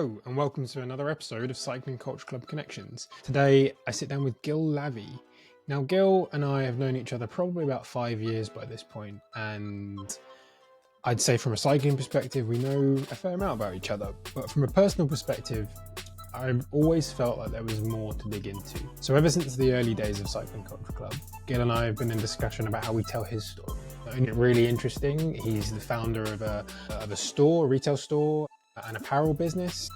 Hello and welcome to another episode of Cycling Culture Club Connections. Today I sit down with Gil Lavi. Now Gil and I have known each other probably about 5 years by this point, and I'd say from a cycling perspective we know a fair amount about each other, but from a personal perspective I've always felt like there was more to dig into. So ever since the early days of Cycling Culture Club, Gil and I have been in discussion about how we tell his story. I find it really interesting. He's the founder of a retail store, an apparel business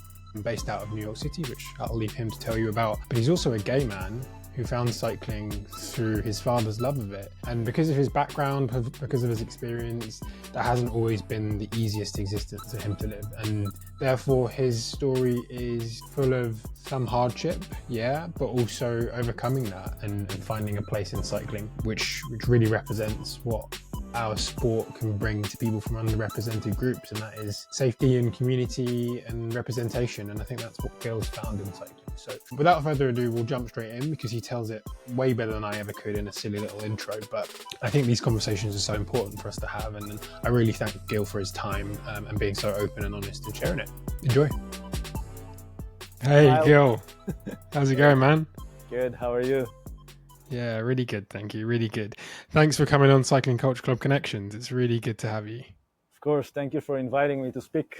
based out of New York City, which I'll leave him to tell you about. But he's also a gay man who found cycling through his father's love of it. And because of his background, because of his experience, that hasn't always been the easiest existence for him to live. And therefore his story is full of some hardship, yeah, but also overcoming that and finding a place in cycling, which really represents what our sport can bring to people from underrepresented groups, and that is safety and community and representation. And I think that's what Gil's found in cycling. So without further ado, we'll jump straight in because he tells it way better than I ever could in a silly little intro. But I think these conversations are so important for us to have, and I really thank Gil for his time and being so open and honest and sharing it. Enjoy. Hey, Hi. Gil. How's it going, man? Good, how are you? Yeah, really good, thank you. Really good. Thanks for coming on Cycling Culture Club Connections. It's really good to have you. Of course, thank you for inviting me to speak.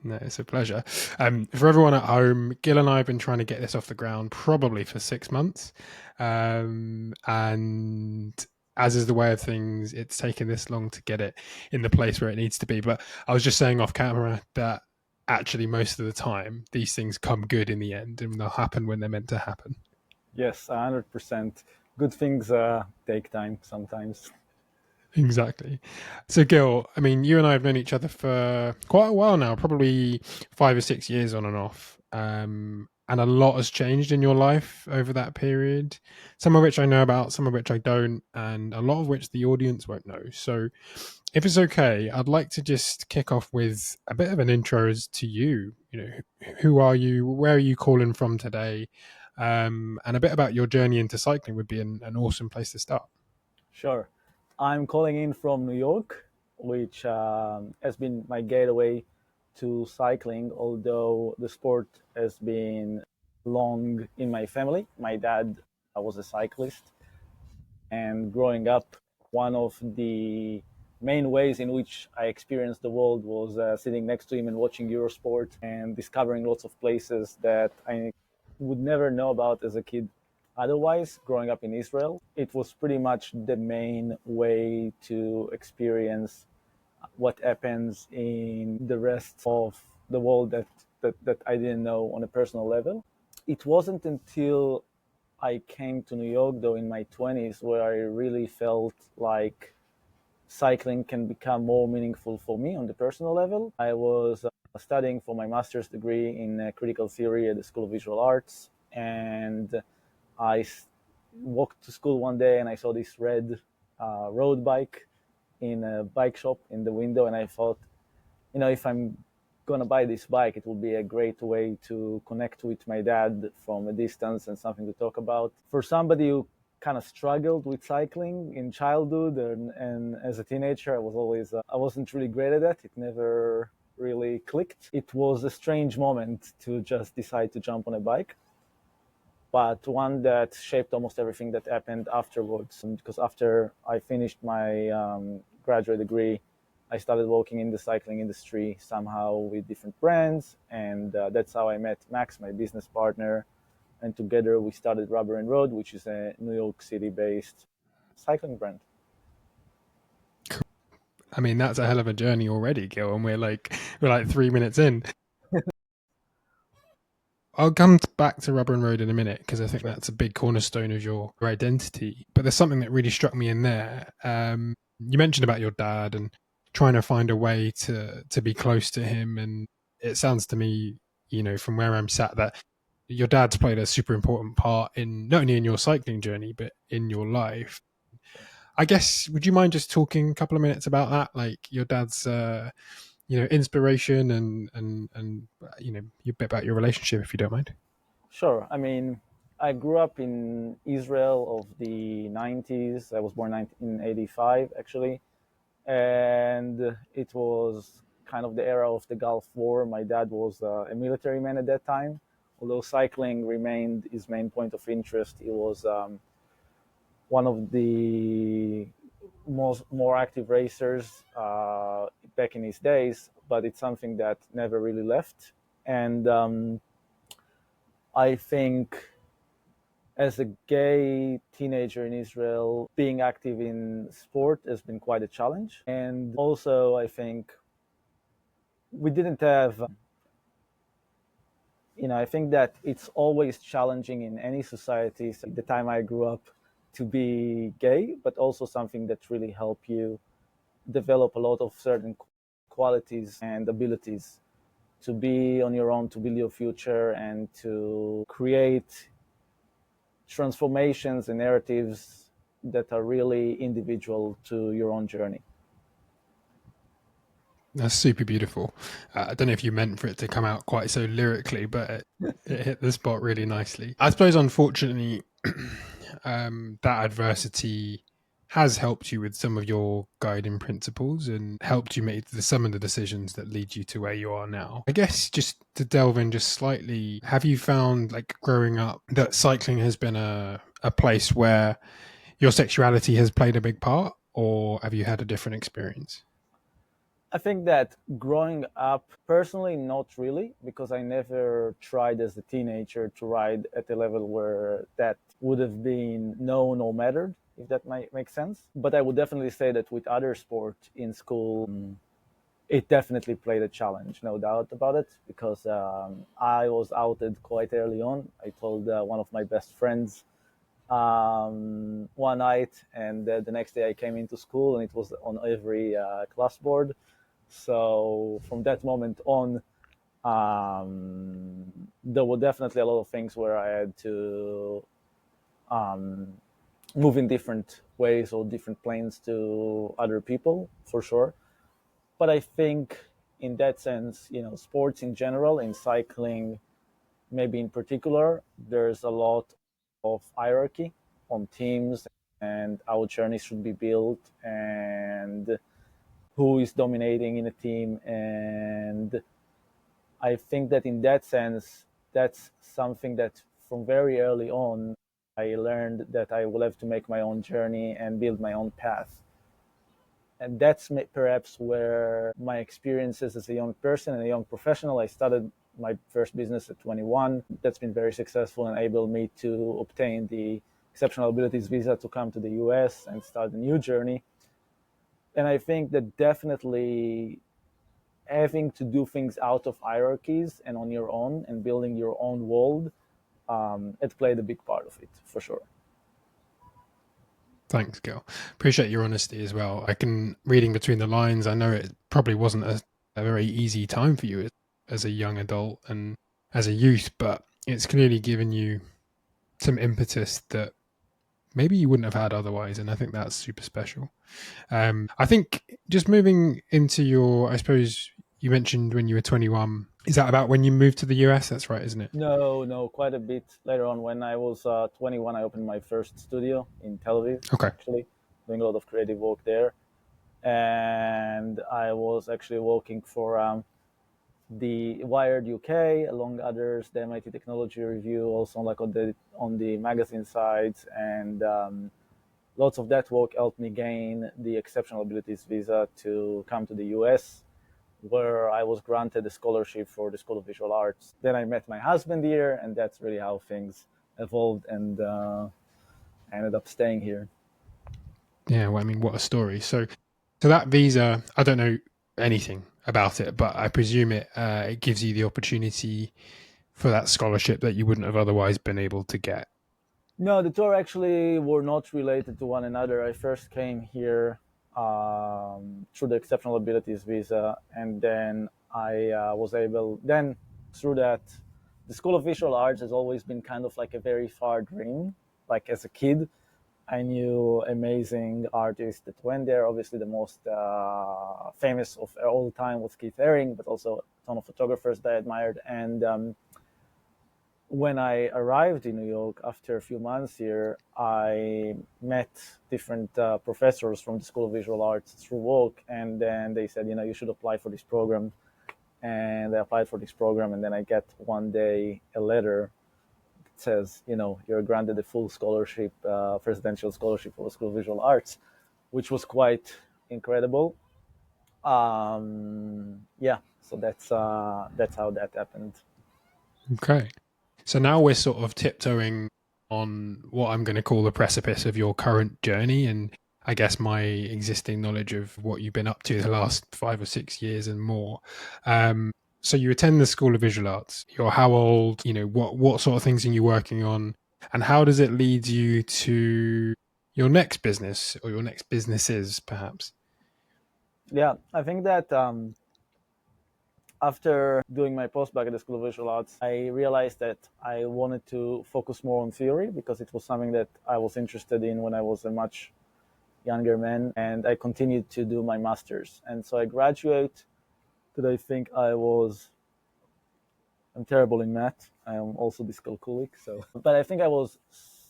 No, it's a pleasure. For everyone at home, Gil and I have been trying to get this off the ground probably for 6 months. And as is the way of things, it's taken this long to get it in the place where it needs to be. But I was just saying off camera that actually most of the time, these things come good in the end and they'll happen when they're meant to happen. Yes, 100%. Good things take time sometimes. Exactly. So Gil, I mean, you and I have known each other for quite a while now, probably 5 or 6 years on and off. And a lot has changed in your life over that period, some of which I know about, some of which I don't, and a lot of which the audience won't know. So if it's okay, I'd like to just kick off with a bit of an intro as to you. You know, who are you? Where are you calling from today? And a bit about your journey into cycling would be an awesome place to start. Sure. I'm calling in from New York, which has been my gateway to cycling, although the sport has been long in my family. My dad was a cyclist, and growing up, one of the main ways in which I experienced the world was sitting next to him and watching Eurosport and discovering lots of places that I would never know about as a kid. Otherwise, growing up in Israel, it was pretty much the main way to experience what happens in the rest of the world that I didn't know on a personal level. It wasn't until I came to New York, though, in my 20s, where I really felt like cycling can become more meaningful for me on the personal level. I was studying for my master's degree in critical theory at the School of Visual Arts, and I walked to school one day and I saw this red road bike in a bike shop in the window, and I thought, if I'm going to buy this bike, it will be a great way to connect with my dad from a distance and something to talk about. For somebody who kind of struggled with cycling in childhood and as a teenager, I wasn't really great at that. It never really clicked. It was a strange moment to just decide to jump on a bike, but one that shaped almost everything that happened afterwards. And because after I finished my graduate degree, I started working in the cycling industry somehow with different brands, and that's how I met Max, my business partner, and together we started Rubber and Road, which is a New York City-based cycling brand. I mean, that's a hell of a journey already, Gil, and we're like 3 minutes in. I'll come back to Rubber and Road in a minute because I think that's a big cornerstone of your identity. But there's something that really struck me in there. You mentioned about your dad and trying to find a way to be close to him, and it sounds to me, from where I'm sat, that your dad's played a super important part in not only in your cycling journey but in your life. I guess, would you mind just talking a couple of minutes about that, like your dad's inspiration and a bit about your relationship, if you don't mind? Sure. I mean, I grew up in Israel of the 90s. I was born in 1985, actually. And it was kind of the era of the Gulf War. My dad was a military man at that time. Although cycling remained his main point of interest, he was one of the more active racers back in his days. But it's something that never really left. And I think as a gay teenager in Israel, being active in sport has been quite a challenge. And also, I think we didn't have, I think that it's always challenging in any society. So the time I grew up to be gay, but also something that really help you develop a lot of certain qualities and abilities to be on your own, to build your future, and to create transformations and narratives that are really individual to your own journey. That's super beautiful. I don't know if you meant for it to come out quite so lyrically, but it hit the spot really nicely. I suppose, unfortunately, that adversity has helped you with some of your guiding principles and helped you make some of the decisions that lead you to where you are now. I guess just to delve in just slightly, have you found, like, growing up, that cycling has been a place where your sexuality has played a big part, or have you had a different experience? I think that growing up, personally, not really, because I never tried as a teenager to ride at a level where that would have been known or mattered, if that might make sense. But I would definitely say that with other sport in school, it definitely played a challenge, no doubt about it, because I was outed quite early on. I told one of my best friends one night, and the next day I came into school and it was on every class board. So from that moment on, there were definitely a lot of things where I had to move in different ways or different planes to other people, for sure. But I think in that sense, sports in general, in cycling, maybe in particular, there's a lot of hierarchy on teams and how journeys should be built and who is dominating in a team. And I think that in that sense, that's something that from very early on, I learned that I will have to make my own journey and build my own path. And that's perhaps where my experiences as a young person and a young professional. I started my first business at 21. That's been very successful and enabled me to obtain the exceptional abilities visa to come to the US and start a new journey. And I think that definitely having to do things out of hierarchies and on your own and building your own world, it played a big part of it, for sure. Thanks, Gil. Appreciate your honesty as well. I can, reading between the lines, I know it probably wasn't a very easy time for you as a young adult and as a youth, but it's clearly given you some impetus that maybe you wouldn't have had otherwise. And I think that's super special. I think just moving into I suppose you mentioned when you were 21. Is that about when you moved to the US? That's right, isn't it? No, quite a bit later on. When I was 21, I opened my first studio in Tel Aviv, Okay. actually, doing a lot of creative work there. And I was actually working for the Wired UK, along others, the MIT Technology Review, also like on the magazine sides. And lots of that work helped me gain the Exceptional Abilities Visa to come to the US, where I was granted a scholarship for the School of Visual Arts. Then I met my husband here, and that's really how things evolved, and I ended up staying here. Yeah, well, I mean, what a story. So that visa, I don't know anything about it, but I presume it gives you the opportunity for that scholarship that you wouldn't have otherwise been able to get. No, the two actually were not related to one another. I first came here through the Exceptional Abilities Visa, and then I was able, then through that, the School of Visual Arts has always been kind of like a very far dream. Like as a kid, I knew amazing artists that went there. Obviously, the most famous of all time was Keith Haring, but also a ton of photographers that I admired. And when I arrived in New York after a few months here, I met different professors from the School of Visual Arts through work, and then they said, you should apply for this program. And I applied for this program, and then I get one day a letter that says, you're granted a full scholarship, presidential scholarship for the School of Visual Arts, which was quite incredible. Yeah, so that's how that happened. Okay. So now we're sort of tiptoeing on what I'm going to call the precipice of your current journey. And I guess my existing knowledge of what you've been up to the last 5 or 6 years and more. So you attend the School of Visual Arts. You're how old? What sort of things are you working on? And how does it lead you to your next business or your next businesses, perhaps? Yeah, I think that after doing my postback at the School of Visual Arts, I realized that I wanted to focus more on theory because it was something that I was interested in when I was a much younger man, and I continued to do my master's. And so I graduated. I think I'm terrible in math. I'm also dyscalculic. But I think I was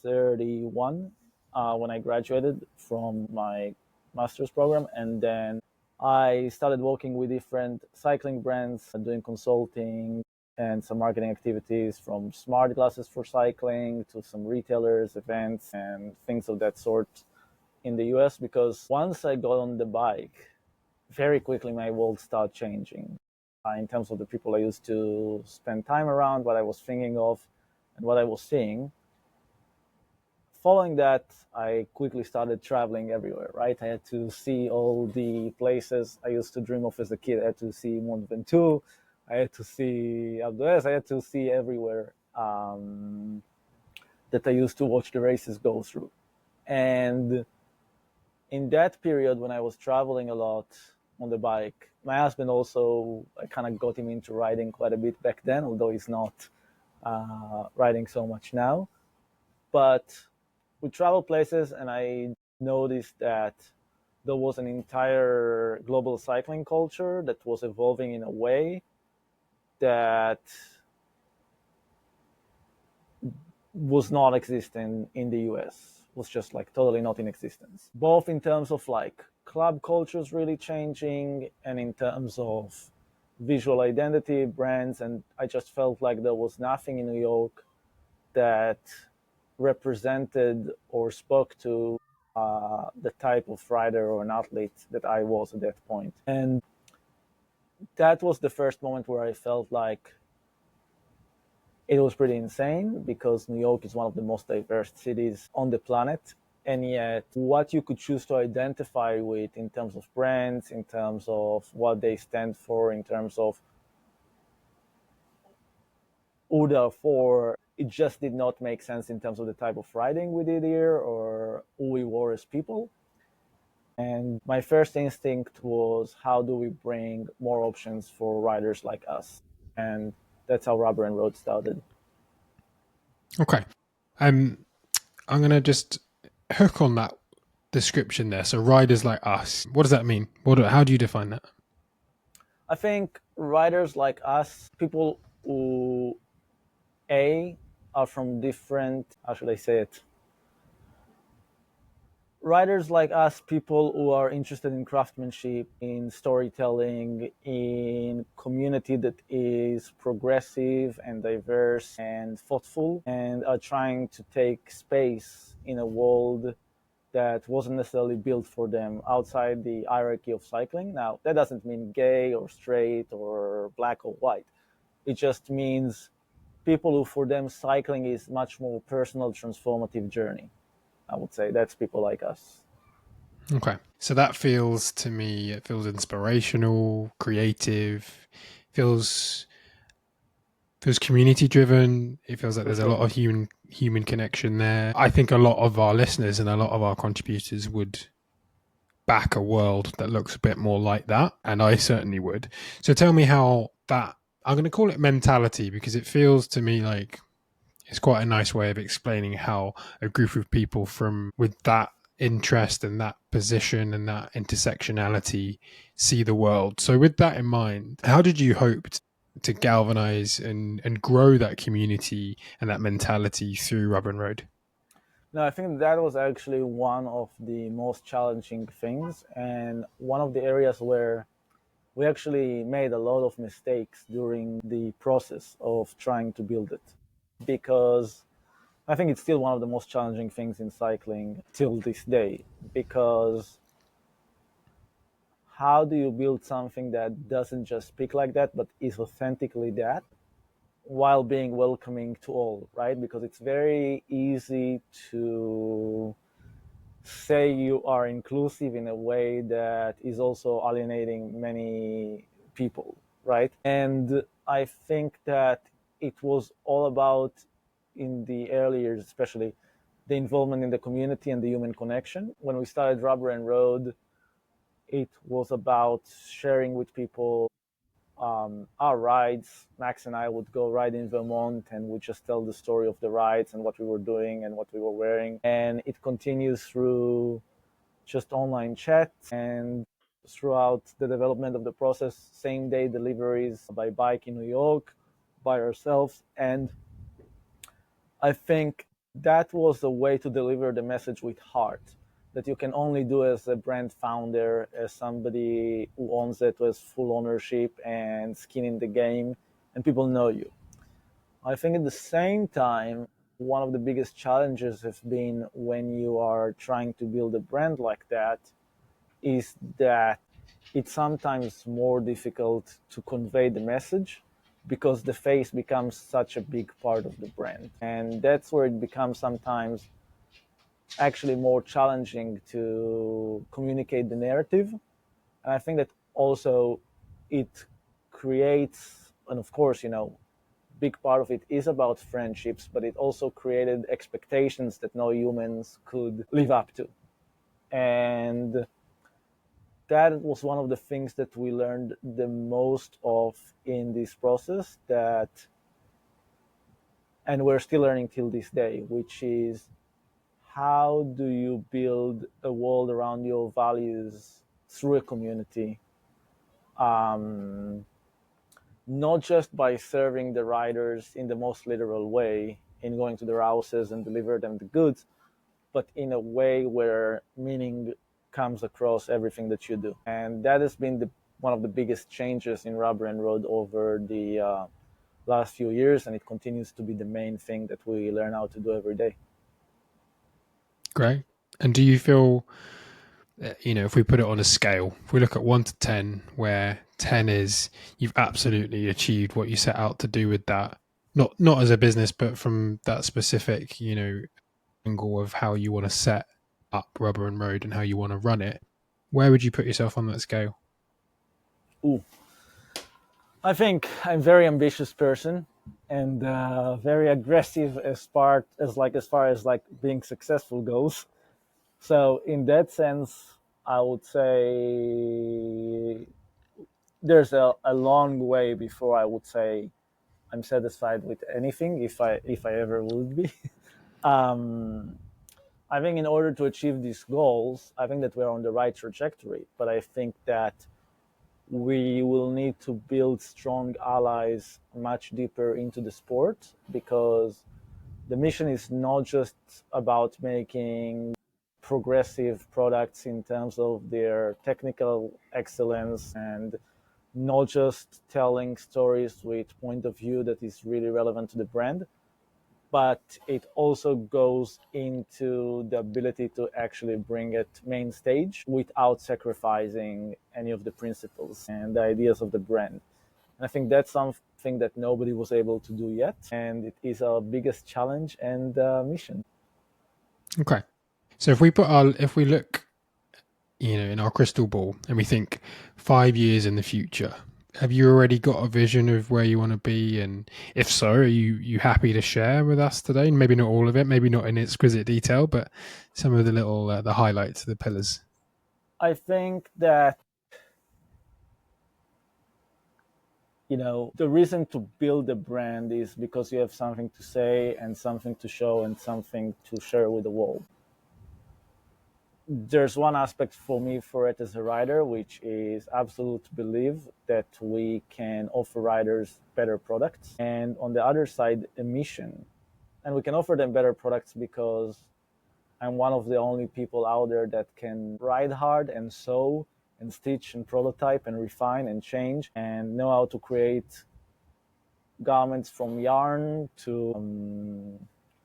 31 when I graduated from my master's program, and then I started working with different cycling brands, doing consulting and some marketing activities, from smart glasses for cycling to some retailers, events, and things of that sort in the US. Because once I got on the bike, very quickly my world started changing in terms of the people I used to spend time around, what I was thinking of, and what I was seeing. Following that, I quickly started traveling everywhere, right? I had to see all the places I used to dream of as a kid. I had to see Mont Ventoux. I had to see Alpe d'Huez. I had to see everywhere that I used to watch the races go through. And in that period, when I was traveling a lot on the bike, my husband also, I kind of got him into riding quite a bit back then, although he's not riding so much now. But we travel places, and I noticed that there was an entire global cycling culture that was evolving in a way that was not existing in the US, was just like totally not in existence, both in terms of like club cultures really changing and in terms of visual identity, brands. And I just felt like there was nothing in New York that represented or spoke to the type of rider or an athlete that I was at that point. And that was the first moment where I felt like it was pretty insane, because New York is one of the most diverse cities on the planet. And yet, what you could choose to identify with in terms of brands, in terms of what they stand for, in terms of who they're for, it just did not make sense in terms of the type of riding we did here or who we were as people. And my first instinct was, how do we bring more options for riders like us? And that's how Rubber and Road started. Okay. Um, I'm going to just hook on that description there. So riders like us, what does that mean? How do you define that? I think riders like us, people who are from different, how should I say it? Writers like us, people who are interested in craftsmanship, in storytelling, in community that is progressive and diverse and thoughtful, and are trying to take space in a world that wasn't necessarily built for them outside the hierarchy of cycling. Now, that doesn't mean gay or straight or black or white. It just means people who, for them, cycling is much more personal, transformative journey. I would say that's people like us. Okay. So that feels to me, it feels inspirational, creative, feels feels community driven. It feels like For there's a sure. lot of human connection there. I think a lot of our listeners and a lot of our contributors would back a world that looks a bit more like that, and I certainly would. So tell me how that, I'm going to call it mentality, because it feels to me like it's quite a nice way of explaining how a group of people from with that interest and that position and that intersectionality see the world. So with that in mind, how did you hope to galvanize and grow that community and that mentality through Rubber and Road? No, I think that was actually one of the most challenging things, and one of the areas where we actually made a lot of mistakes during the process of trying to build it. Because I think it's still one of the most challenging things in cycling till this day. Because how do you build something that doesn't just speak like that, but is authentically that, while being welcoming to all, right? Because it's very easy to say you are inclusive in a way that is also alienating many people, right? And I think that it was all about, in the early years especially, the involvement in the community and the human connection. When we started Rubber and Road, it was about sharing with people our rides. Max and I would go ride in Vermont and we just tell the story of the rides and what we were doing and what we were wearing. And it continues through just online chat and throughout the development of the process, same day deliveries by bike in New York by ourselves. And I think that was a way to deliver the message with heart that you can only do as a brand founder, as somebody who owns it, who has full ownership and skin in the game, and people know you. I think at the same time, one of the biggest challenges has been when you are trying to build a brand like that is that it's sometimes more difficult to convey the message because the face becomes such a big part of the brand. And that's where it becomes sometimes actually more challenging to communicate the narrative. And I think that also it creates, and of course, big part of it is about friendships, but it also created expectations that no humans could live up to. And that was one of the things that we learned the most of in this process, that, and we're still learning till this day, which is how do you build a world around your values through a community, not just by serving the riders in the most literal way, in going to their houses and deliver them the goods, but in a way where meaning comes across everything that you do. And that has been one of the biggest changes in Rubber and Road over the last few years, and it continues to be the main thing that we learn how to do every day. Great. And do you feel, if we put it on a scale, if we look at 1 to 10, where 10 is you've absolutely achieved what you set out to do with that, not as a business, but from that specific, angle of how you want to set up Rubber and Road and how you want to run it, where would you put yourself on that scale? Ooh. I think I'm a very ambitious person and very aggressive as far as like being successful goes. So in that sense, I would say there's a long way before I would say I'm satisfied with anything, if I ever would be. um, I think in order to achieve these goals, I think that we're on the right trajectory. But I think that we will need to build strong allies much deeper into the sport, because the mission is not just about making progressive products in terms of their technical excellence and not just telling stories with point of view that is really relevant to the brand, but it also goes into the ability to actually bring it main stage without sacrificing any of the principles and the ideas of the brand. And I think that's something that nobody was able to do yet, and it is our biggest challenge and mission. Okay. So if we look, in our crystal ball and we think 5 years in the future, have you already got a vision of where you want to be? And if so, are you happy to share with us today? Maybe not all of it, maybe not in exquisite detail, but some of the little, the highlights, the pillars. I think that the reason to build a brand is because you have something to say and something to show and something to share with the world. there's one aspect for me for it as a rider, which is absolute belief that we can offer riders better products. And on the other side, a mission. And we can offer them better products because I'm one of the only people out there that can ride hard and sew and stitch and prototype and refine and change and know how to create garments from yarn to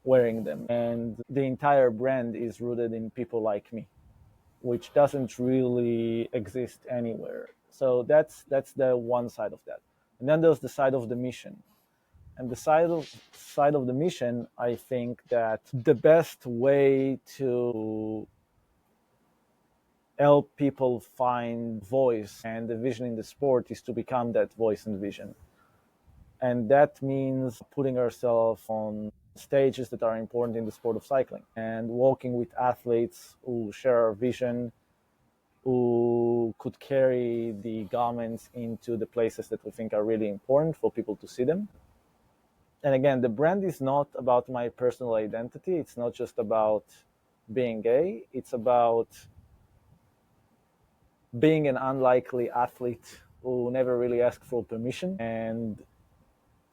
wearing them. And the entire brand is rooted in people like me, which doesn't really exist anywhere. So that's the one side of that. And then there's the side of the mission. And the side of the mission, I think that the best way to help people find voice and the vision in the sport is to become that voice and vision. And that means putting ourselves on stages that are important in the sport of cycling and working with athletes who share our vision, who could carry the garments into the places that we think are really important for people to see them. And again, the brand is not about my personal identity. It's not just about being gay. It's about being an unlikely athlete who never really asked for permission and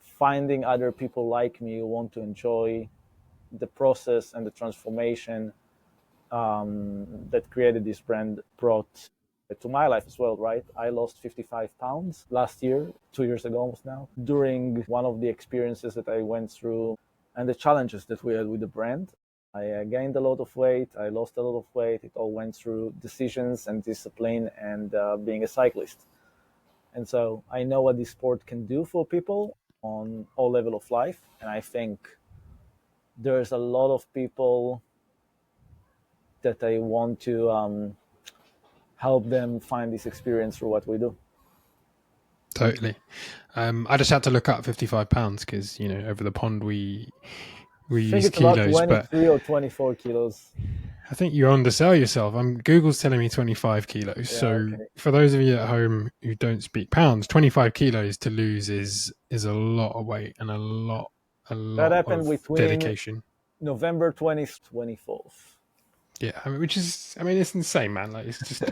finding other people like me who want to enjoy the process and the transformation that created this brand brought to my life as well, right? I lost 55 pounds last year, 2 years ago almost now, during one of the experiences that I went through and the challenges that we had with the brand. I gained a lot of weight, I lost a lot of weight. It all went through decisions and discipline and being a cyclist. And so I know what this sport can do for people on all level of life. And I think there's a lot of people that I want to help them find this experience through what we do. Totally. I just had to look up 55 pounds because, over the pond we I think use it's about kilos, but 23 or 24 kilos. I think you undersell yourself. Google's telling me 25 kilos. Yeah, So okay. for those of you at home who don't speak pounds, 25 kilos to lose is a lot of weight and a lot That happened of between dedication. November 20th, 24th. Yeah, it's insane, man. Like, it's just,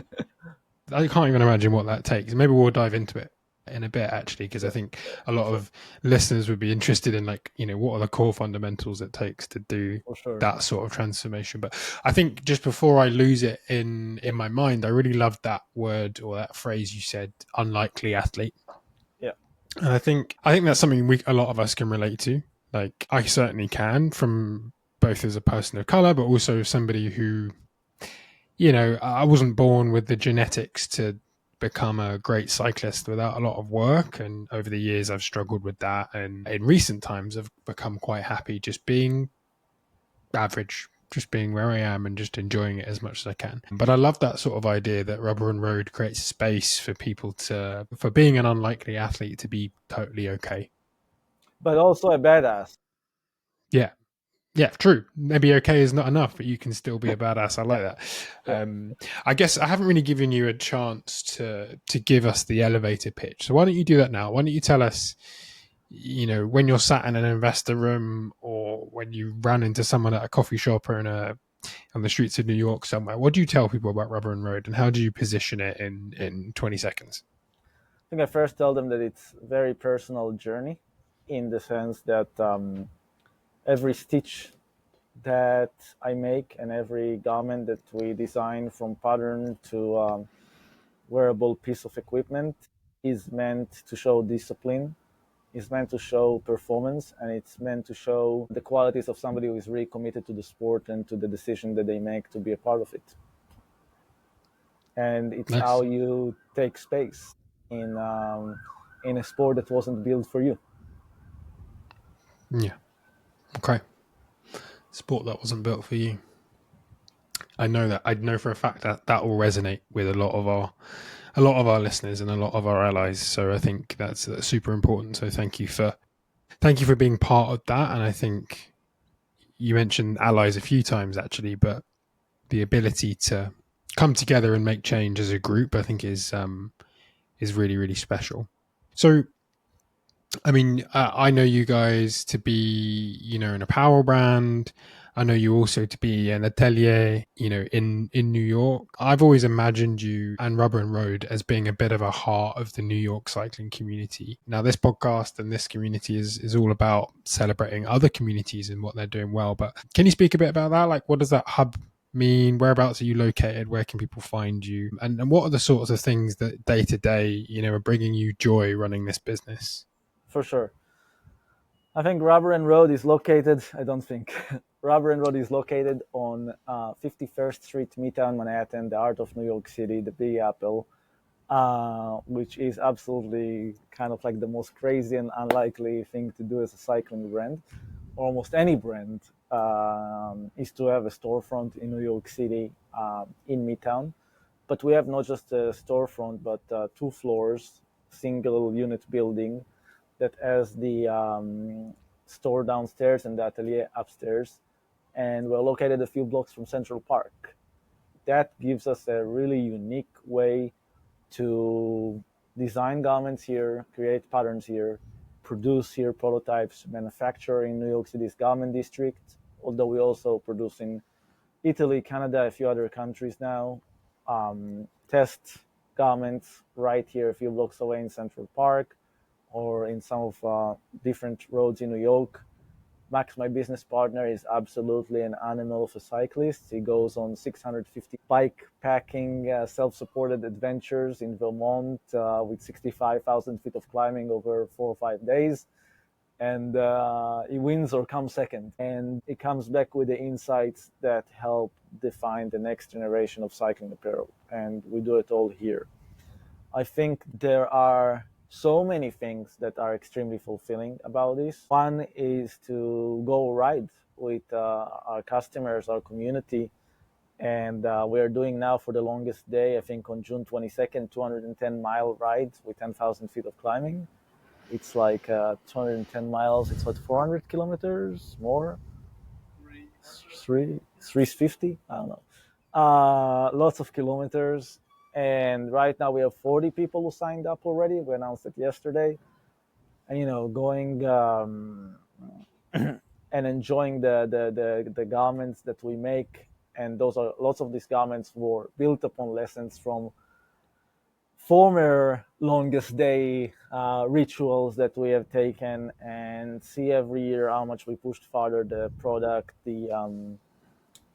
I can't even imagine what that takes. Maybe we'll dive into it in a bit, actually, because I think a lot of listeners would be interested in, like, what are the core fundamentals it takes to do that sort of transformation. But I think just before I lose it in my mind, I really loved that word or that phrase you said, unlikely athlete. Yeah. And I think that's something a lot of us can relate to. Like, I certainly can, from both as a person of color, but also somebody who, I wasn't born with the genetics to become a great cyclist without a lot of work. And over the years, I've struggled with that. And in recent times, I've become quite happy just being average, just being where I am and just enjoying it as much as I can. But I love that sort of idea that Rubber and Road creates space for people for being an unlikely athlete to be totally okay. But also a badass. Yeah. Yeah, true. Maybe okay is not enough, but you can still be a badass. I like that. I guess I haven't really given you a chance to give us the elevator pitch. So why don't you do that now? Why don't you tell us, when you're sat in an investor room or when you ran into someone at a coffee shop or on the streets of New York somewhere, what do you tell people about Rubber and Road and how do you position it in 20 seconds? I think I first tell them that it's a very personal journey in the sense that every stitch that I make and every garment that we design, from pattern to wearable piece of equipment, is meant to show discipline, is meant to show performance, and it's meant to show the qualities of somebody who is really committed to the sport and to the decision that they make to be a part of it. And it's Nice. how you take space in a sport that wasn't built for you. Yeah. Okay. Sport that wasn't built for you. I know for a fact that will resonate with a lot of our listeners and a lot of our allies. So I think that's super important. So thank you for being part of that. And I think you mentioned allies a few times actually, but the ability to come together and make change as a group, I think is really, really special. So, I mean, I know you guys to be, an apparel brand. I know you also to be an atelier, in New York. I've always imagined you and Rubber and Road as being a bit of a heart of the New York cycling community. Now, this podcast and this community is all about celebrating other communities and what they're doing well. But can you speak a bit about that? Like, what does that hub mean? Whereabouts are you located? Where can people find you? And what are the sorts of things that day to day, are bringing you joy running this business? For sure. I think Rubber and Road is located, I don't think. Rubber and Road is located on 51st Street, Midtown Manhattan, the heart of New York City, the Big Apple, which is absolutely kind of like the most crazy and unlikely thing to do as a cycling brand. Almost any brand is to have a storefront in New York City in Midtown. But we have not just a storefront, but 2 floors, single unit building that has the store downstairs and the atelier upstairs. And we're located a few blocks from Central Park. That gives us a really unique way to design garments here, create patterns here, produce here prototypes, manufacture in New York City's garment district, although we also produce in Italy, Canada, a few other countries now. Test garments right here a few blocks away in Central Park or in some of different roads in New York. Max, my business partner, is absolutely an animal of a cyclist. He goes on 650 bike packing, self-supported adventures in Vermont with 65,000 feet of climbing over 4 or 5 days. And he wins or comes second. And he comes back with the insights that help define the next generation of cycling apparel. And we do it all here. I think there are so many things that are extremely fulfilling about this. One is to go ride with our customers, our community. And we're doing now for the longest day, I think on June 22nd, 210-mile ride with 10,000 feet of climbing. It's like 210 miles. It's what, 400 kilometers more? 350? I don't know. Lots of kilometers. And right now we have 40 people who signed up already. We announced it yesterday. And, going and enjoying the garments that we make. And lots of these garments were built upon lessons from former longest day rituals that we have taken, and see every year how much we pushed farther the product, the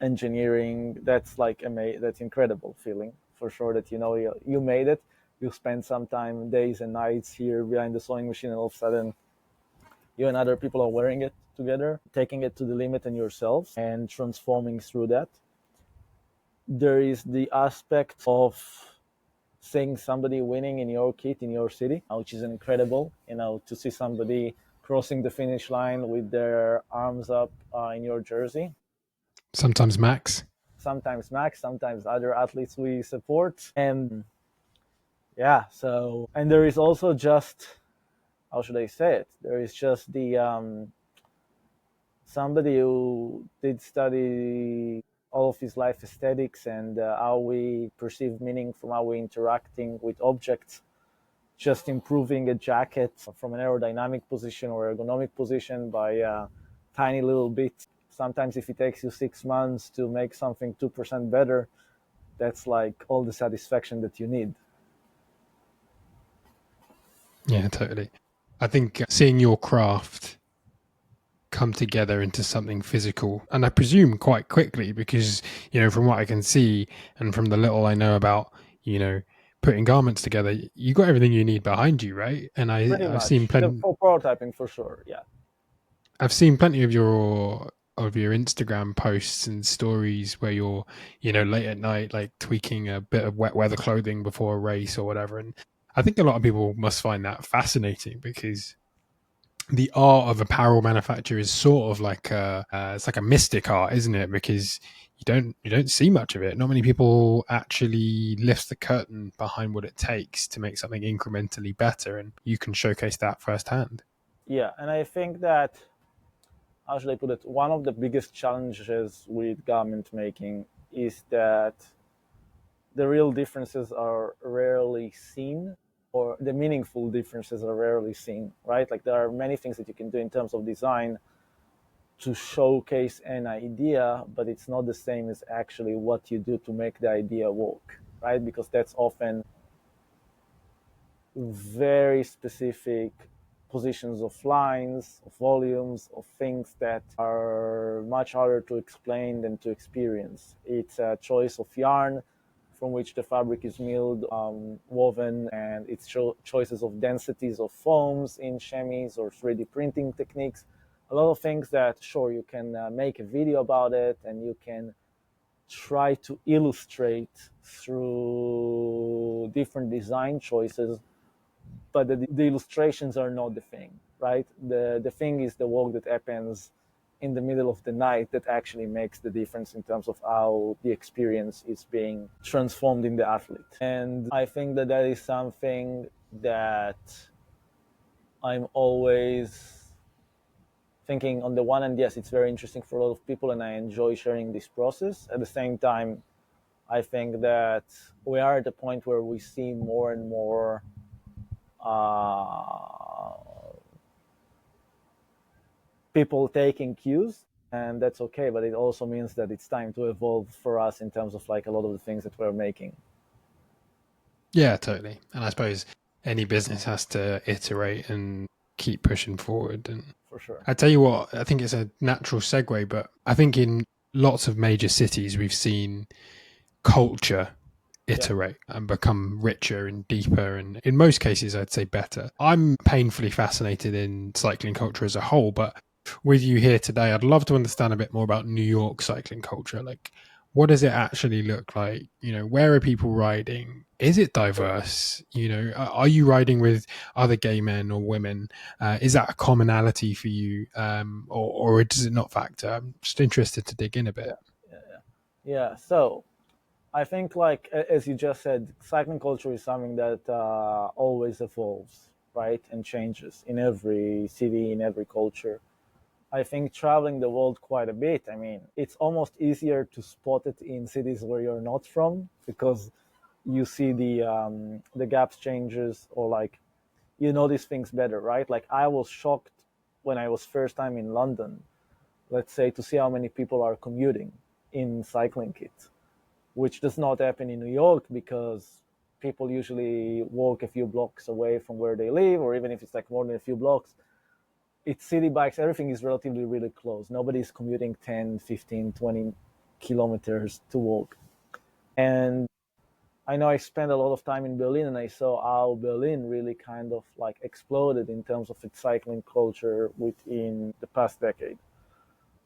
engineering. That's that's incredible feeling for sure, that you made it. You spend some time, days and nights here behind the sewing machine, and all of a sudden you and other people are wearing it together, taking it to the limit in yourselves and transforming through that. There is the aspect of seeing somebody winning in your kit in your city, which is incredible. To see somebody crossing the finish line with their arms up in your jersey. Sometimes Max. Sometimes Max, sometimes other athletes we support. And yeah, and there is also just, how should I say it? There is just the somebody who did study all of his life aesthetics and how we perceive meaning from how we're interacting with objects, just improving a jacket from an aerodynamic position or ergonomic position by a tiny little bit. Sometimes if it takes you 6 months to make something 2% better, that's like all the satisfaction that you need. Yeah, totally. I think seeing your craft come together into something physical, and I presume quite quickly, because from what I can see and from the little I know about putting garments together, you got everything you need behind you, right? And Pretty I've seen much. plenty. For prototyping, for sure, yeah. I've seen plenty of your Instagram posts and stories where you're late at night, like tweaking a bit of wet weather clothing before a race or whatever. And I think a lot of people must find that fascinating, because the art of apparel manufacture is sort of like it's like a mystic art, isn't it? Because you don't see much of it. Not many people actually lift the curtain behind what it takes to make something incrementally better, and you can showcase that firsthand. Yeah, and I think that, how should I put it? One of the biggest challenges with garment making is that the real differences are rarely seen, or the meaningful differences are rarely seen, right? Like there are many things that you can do in terms of design to showcase an idea, but it's not the same as actually what you do to make the idea work, right? Because that's often very specific positions of lines, of volumes, of things that are much harder to explain than to experience. It's a choice of yarn from which the fabric is milled, woven, and its choices of densities of foams in chemise or 3D printing techniques. A lot of things that, sure, you can make a video about it and you can try to illustrate through different design choices, but the illustrations are not the thing, right? The thing is the work that happens in the middle of the night that actually makes the difference in terms of how the experience is being transformed in the athlete. And I think that that is something that I'm always thinking. On the one hand, yes, it's very interesting for a lot of people and I enjoy sharing this process. At the same time, I think that we are at a point where we see more and more uh, people taking cues, and that's okay, but it also means that it's time to evolve for us in terms of like a lot of the things that we're making. Yeah, totally. And I suppose any business has to iterate and keep pushing forward. And For sure. I tell you what, I think it's a natural segue, but I think in lots of major cities, we've seen culture Yeah. iterate and become richer and deeper, and in most cases I'd say better. I'm painfully fascinated in cycling culture as a whole, but with you here today I'd love to understand a bit more about New York cycling culture. Like, what does it actually look like? Where are people riding? Is it Sure. diverse? Are you riding with other gay men or women? Is that a commonality for you, or does it not factor? I'm just interested to dig in a Yeah. bit. Yeah. Yeah. Yeah. So I think, like as you just said, cycling culture is something that always evolves, right, and changes in every city, in every culture. I think traveling the world quite a bit, I mean, it's almost easier to spot it in cities where you're not from because you see the gaps changes, or like you notice things better, right? Like I was shocked when I was first time in London, let's say, to see how many people are commuting in cycling kit, which does not happen in New York because people usually walk a few blocks away from where they live, or even if it's like more than a few blocks, it's city bikes. Everything is relatively really close. Nobody's commuting 10, 15, 20 kilometers to walk. And I know I spent a lot of time in Berlin and I saw how Berlin really kind of like exploded in terms of its cycling culture within the past decade.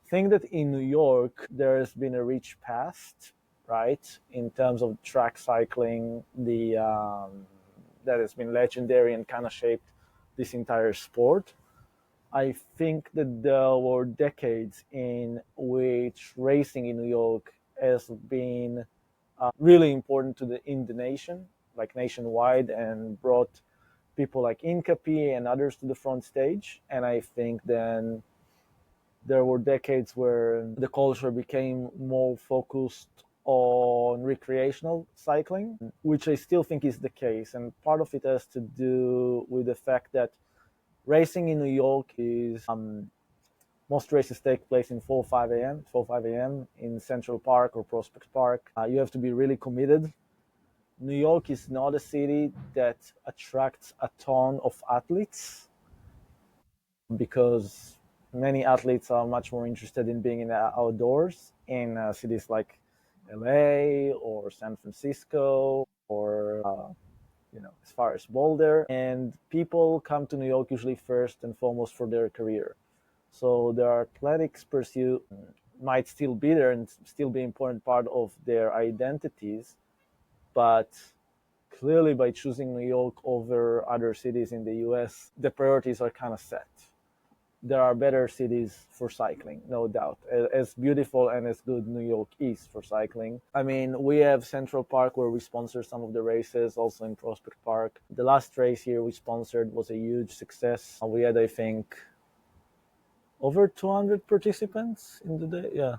I think that in New York, there has been a rich past, right, in terms of track cycling, that has been legendary and kind of shaped this entire sport. I think that there were decades in which racing in New York has been really important to the nation, like nationwide, and brought people like Incapi and others to the front stage. And I think then there were decades where the culture became more focused on recreational cycling, which I still think is the case. And part of it has to do with the fact that racing in New York is most races take place in 4 5 a.m. 4 5 a.m. in Central Park or Prospect Park. You have to be really committed. New York is not a city that attracts a ton of athletes because many athletes are much more interested in being in the outdoors in cities like LA or San Francisco or as far as Boulder. And people come to New York usually first and foremost for their career. So their athletics pursuit might still be there and still be an important part of their identities, but clearly by choosing New York over other cities in the US, the priorities are kind of set. There are better cities for cycling, no doubt. As beautiful and as good New York is for cycling. I mean, we have Central Park where we sponsor some of the races, also in Prospect Park. The last race here we sponsored was a huge success. We had, I think, over 200 participants in the day. Yeah,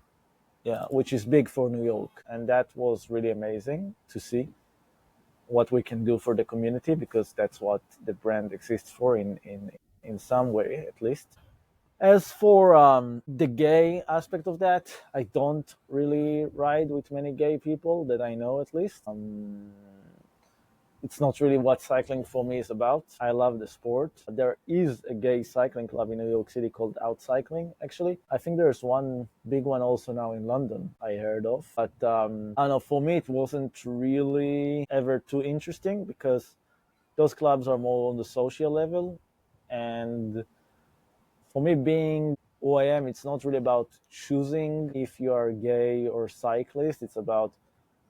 yeah, which is big for New York. And that was really amazing to see what we can do for the community, because that's what the brand exists for in some way, at least. As for the gay aspect of that, I don't really ride with many gay people that I know, at least. It's not really what cycling for me is about. I love the sport. There is a gay cycling club in New York City called Out Cycling, actually. I think there's one big one also now in London I heard of. But I don't know, for me, it wasn't really ever too interesting because those clubs are more on the social level. And for me, being who I am, it's not really about choosing if you are gay or cyclist. It's about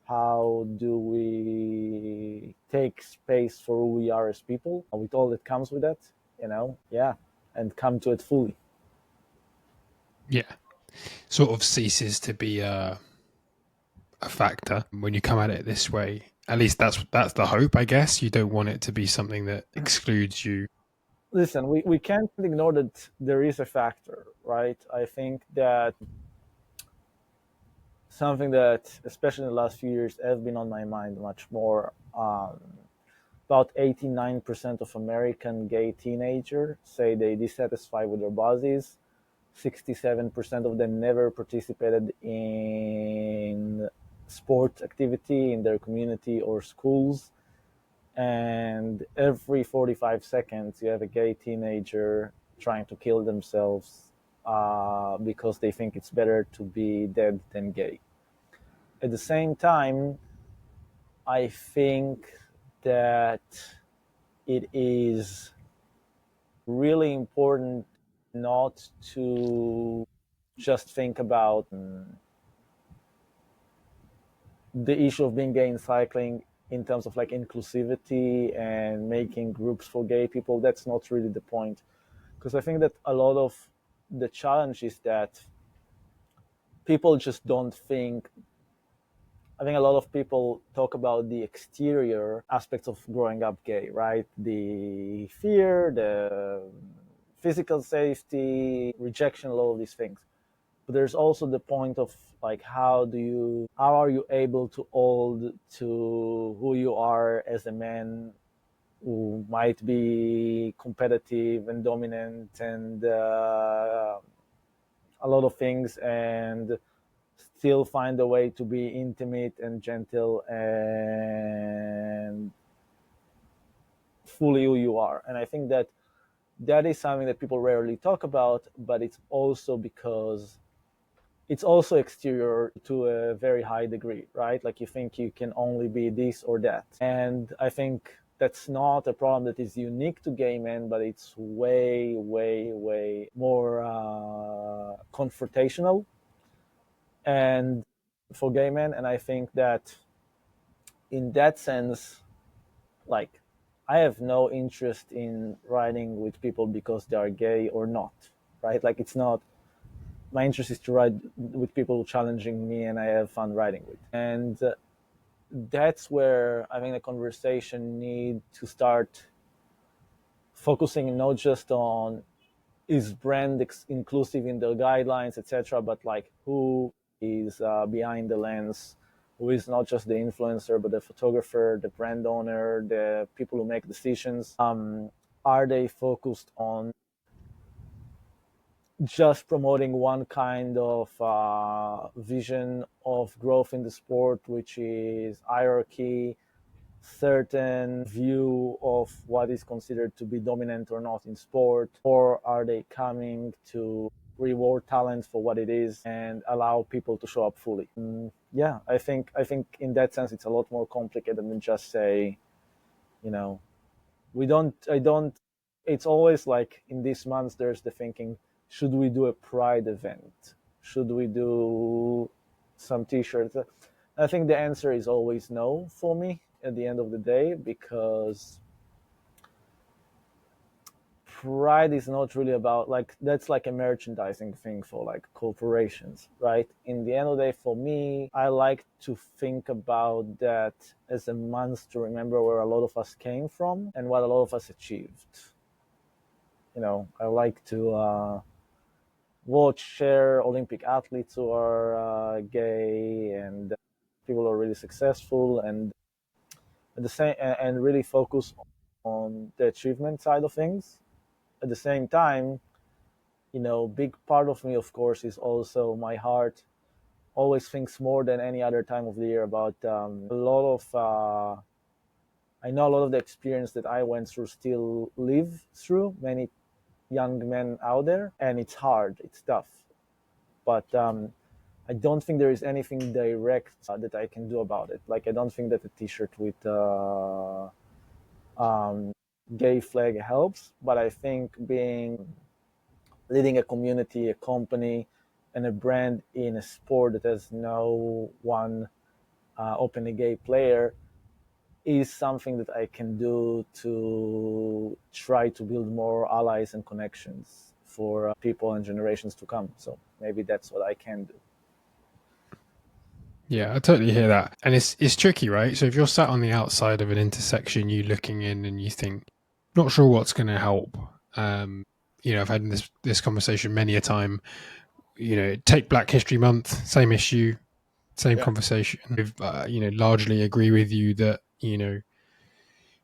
how do we take space for who we are as people with all that comes with that, yeah, and come to it fully. Yeah, sort of ceases to be a factor when you come at it this way. At least that's the hope, I guess. You don't want it to be something that excludes you. Listen, we can't ignore that there is a factor, right? I think that something that, especially in the last few years, has been on my mind much more. About 89% of American gay teenagers say they dissatisfied with their bodies. 67% of them never participated in sport activity in their community or schools. And every 45 seconds, you have a gay teenager trying to kill themselves because they think it's better to be dead than gay. At the same time, I think that it is really important not to just think about the issue of being gay in cycling in terms of like inclusivity and making groups for gay people. That's not really the point, because I think that a lot of the challenge is that people just don't think. I think a lot of people talk about the exterior aspects of growing up gay, right? The fear, the physical safety, rejection, a lot of these things. But there's also the point of like how are you able to hold to who you are as a man who might be competitive and dominant and a lot of things, and still find a way to be intimate and gentle and fully who you are. And I think that that is something that people rarely talk about, but it's also because it's also exterior to a very high degree, right? Like you think you can only be this or that. And I think that's not a problem that is unique to gay men, but it's way, way, way more confrontational and for gay men. And I think that in that sense, like, I have no interest in riding with people because they are gay or not, right? Like, it's not my interest is to ride with people challenging me and I have fun riding with. And that's where I think the conversation need to start focusing not just on is brand inclusive in the guidelines, etc., but like who is behind the lens, who is not just the influencer, but the photographer, the brand owner, the people who make decisions. Are they focused on just promoting one kind of vision of growth in the sport, which is hierarchy, certain view of what is considered to be dominant or not in sport, or are they coming to reward talent for what it is and allow people to show up fully? Yeah, I think in that sense it's a lot more complicated than just say, you know, we don't I don't it's always like in these months there's the thinking, should we do a pride event, should we do some t-shirts? I think the answer is always no for me at the end of the day, because pride is not really about like that's like a merchandising thing for like corporations, right? In the end of the day, for me, I like to think about that as a month to remember where a lot of us came from and what a lot of us achieved. I like to watch, share Olympic athletes who are gay and people who are really successful, and at the same and really focus on the achievement side of things. At the same time, Big part of me, of course, is also my heart always thinks more than any other time of the year about a lot of I know a lot of the experience that I went through still live through many young men out there, and it's hard, it's tough, but I don't think there is anything direct that I can do about it. Like, I don't think that a T-shirt with um, gay flag helps, but I think leading a community, a company, and a brand in a sport that has no one openly gay player is something that I can do to try to build more allies and connections for people and generations to come. So maybe that's what I can do. Yeah, I totally hear that. And it's tricky, right? So if you're sat on the outside of an intersection, you looking in and you think, not sure what's going to help. I've had this conversation many a time. Take Black History Month, same issue, same Yeah. conversation. Largely agree with you that,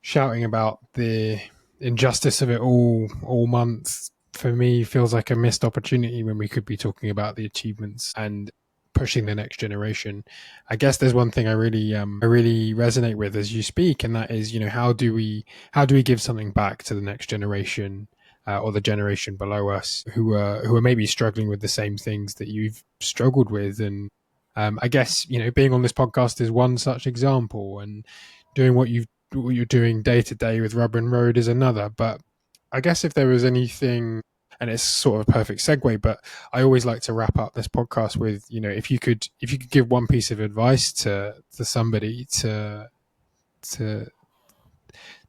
shouting about the injustice of it all month, for me, feels like a missed opportunity when we could be talking about the achievements and pushing the next generation. I guess there's one thing I really resonate with as you speak, and that is, how do we give something back to the next generation, or the generation below us who are maybe struggling with the same things that you've struggled with. And I guess, being on this podcast is one such example, and doing what you're doing day to day with Rubber and Road is another. But I guess if there was anything, and it's sort of a perfect segue, but I always like to wrap up this podcast with, if you could give one piece of advice to somebody to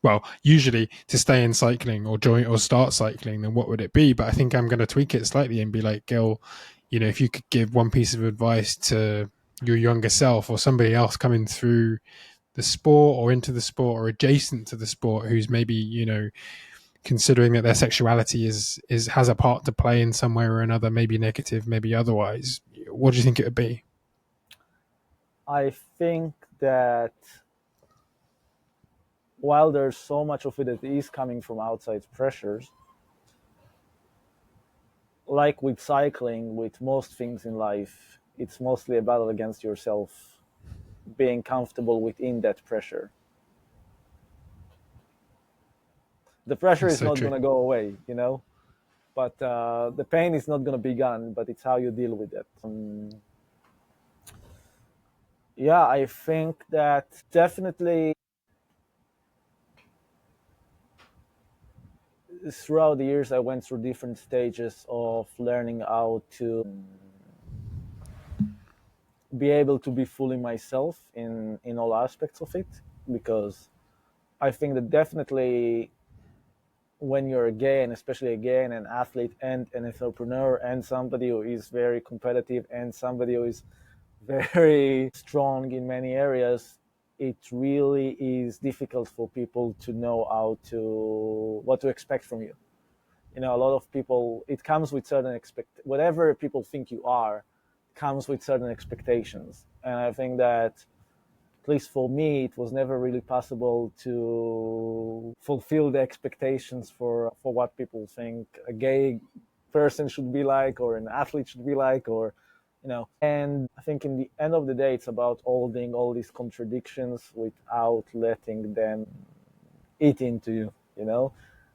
well, usually to stay in cycling or join or start cycling, then what would it be? But I think I'm going to tweak it slightly and be like, Gil, if you could give one piece of advice to your younger self or somebody else coming through the sport or into the sport or adjacent to the sport, who's maybe, considering that their sexuality has a part to play in some way or another, maybe negative, maybe otherwise, what do you think it would be? I think that while there's so much of it that is coming from outside pressures, like with cycling, with most things in life, it's mostly a battle against yourself, being comfortable within that pressure. The pressure That's is so not true. going to go away, but the pain is not going to be gone, but it's how you deal with it. Yeah, I think that definitely throughout the years, I went through different stages of learning how to be able to be fully myself in all aspects of it, because I think that definitely when you're a gay, and especially a gay and an athlete and an entrepreneur and somebody who is very competitive and somebody who is very strong in many areas, it really is difficult for people to know what to expect from you. A lot of people, it comes with certain whatever people think you are comes with certain expectations. And I think that, at least for me, it was never really possible to fulfill the expectations for what people think a gay person should be like, or an athlete should be like, or and I think in the end of the day, it's about holding all these contradictions without letting them eat into you,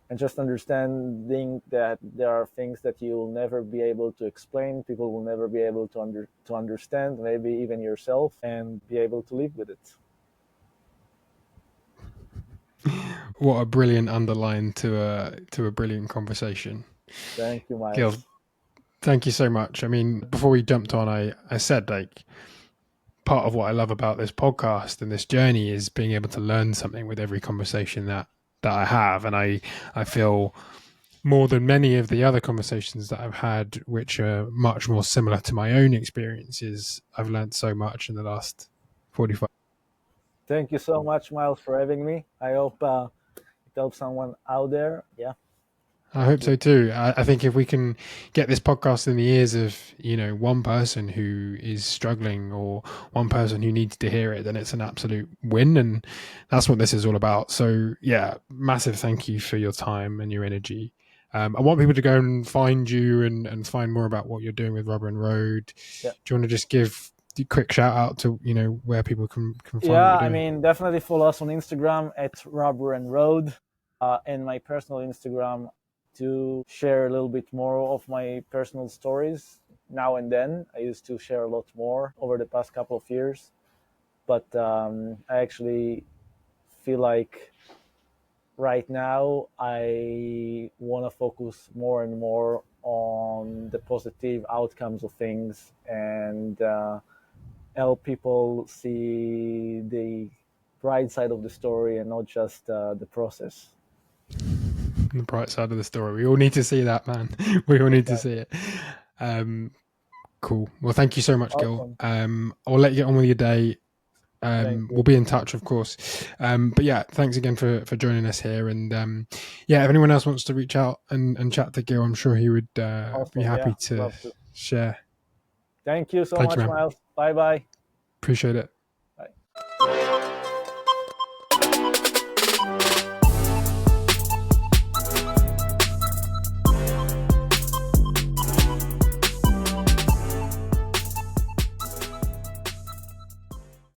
and just understanding that there are things that you'll never be able to explain, people will never be able to understand, maybe even yourself, and be able to live with it. What a brilliant underline to a brilliant conversation. Thank you, Gil, Miles. thank you so much. I mean, before we jumped on, I said, like, part of what I love about this podcast and this journey is being able to learn something with every conversation that I have. And I feel more than many of the other conversations that I've had, which are much more similar to my own experiences, I've learned so much in the last 45. Thank you so much, Miles, for having me. I hope it helps someone out there. Yeah. I hope so too. I think if we can get this podcast in the ears of, one person who is struggling or one person who needs to hear it, then it's an absolute win. And that's what this is all about. So yeah, massive thank you for your time and your energy. I want people to go and find you and find more about what you're doing with Rubber and Road. Yeah. Do you want to just give a quick shout out to where people can find what Yeah, you're I doing? mean, definitely follow us on Instagram at Rubber and Road, and my personal Instagram to share a little bit more of my personal stories now and then. I used to share a lot more over the past couple of years, but I actually feel like right now I want to focus more and more on the positive outcomes of things and help people see the bright side of the story and not just the process. The bright side of the story. We all need to see that, man. We all need to see Exactly. it. Um, cool. Well, thank you so much, Gil. Awesome. I'll let you get on with your day. Thank We'll you. be in touch, of course. But yeah, thanks again for joining us here. And yeah, if anyone else wants to reach out and chat to Gil, I'm sure he would be Awesome. happy Yeah. to Love to. share. Thank you so Thank you, much, man. Miles. Bye bye. Appreciate it.